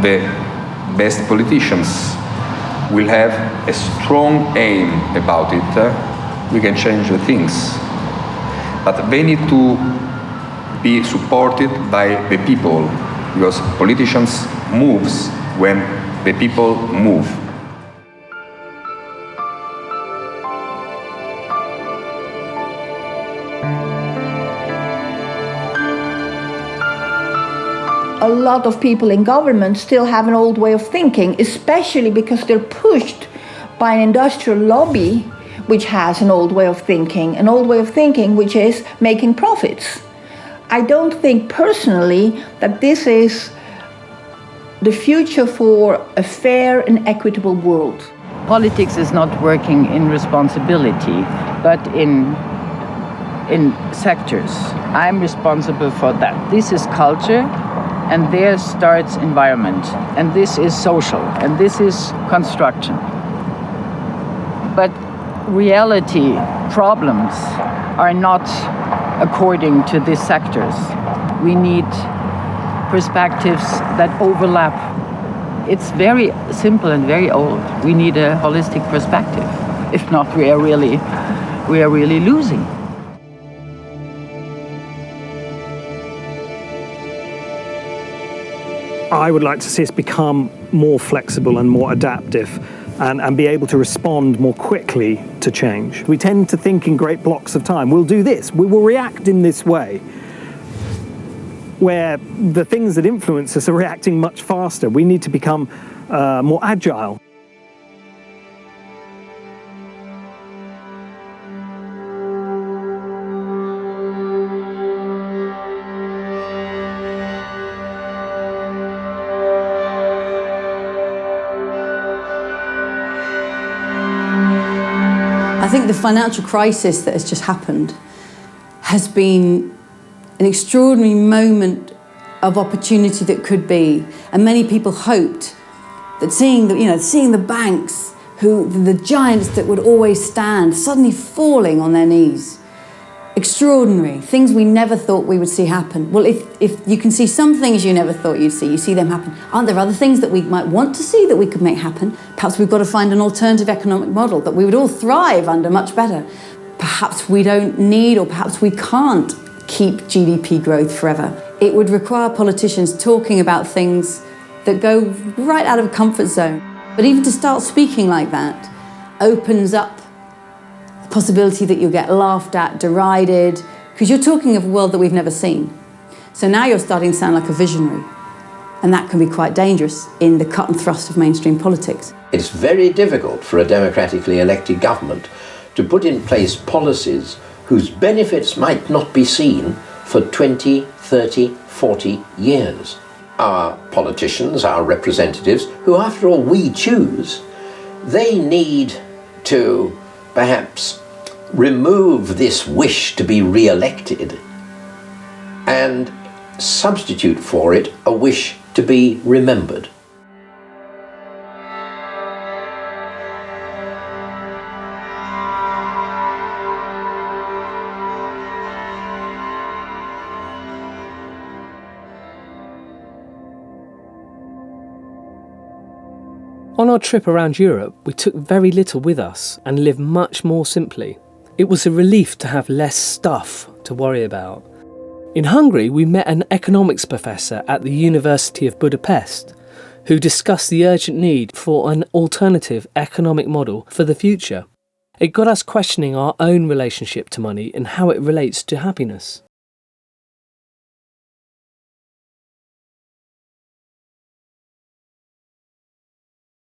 the best politicians will have a strong aim about it, we can change the things. But they need to be supported by the people, because politicians moves when the people move. A lot of people in government still have an old way of thinking, especially because they're pushed by an industrial lobby which has an old way of thinking which is making profits. I don't think personally that this is the future for a fair and equitable world. Politics is not working in responsibility, but in sectors. I'm responsible for that. This is culture, and there starts environment, and this is social, and this is construction. But reality problems are not according to these sectors. We need perspectives that overlap. It's very simple and very old. We need a holistic perspective. If not, we are really losing. I would like to see us become more flexible and more adaptive and be able to respond more quickly to change. We tend to think in great blocks of time. We'll do this, we will react in this way, where the things that influence us are reacting much faster. We need to become more agile. I think the financial crisis that has just happened has been an extraordinary moment of opportunity that could be, and many people hoped that seeing the banks, the giants that would always stand, suddenly falling on their knees. Extraordinary, things we never thought we would see happen. Well, if you can see some things you never thought you'd see, you see them happen. Aren't there other things that we might want to see that we could make happen? Perhaps we've got to find an alternative economic model that we would all thrive under much better. Perhaps we don't need, or perhaps we can't keep GDP growth forever. It would require politicians talking about things that go right out of a comfort zone. But even to start speaking like that opens up the possibility that you'll get laughed at, derided, because you're talking of a world that we've never seen. So now you're starting to sound like a visionary, and that can be quite dangerous in the cut and thrust of mainstream politics. It's very difficult for a democratically elected government to put in place policies whose benefits might not be seen for 20, 30, 40 years. Our politicians, our representatives, who after all we choose, they need to perhaps remove this wish to be re-elected and substitute for it a wish to be remembered. On our trip around Europe, we took very little with us and lived much more simply. It was a relief to have less stuff to worry about. In Hungary, we met an economics professor at the University of Budapest who discussed the urgent need for an alternative economic model for the future. It got us questioning our own relationship to money and how it relates to happiness.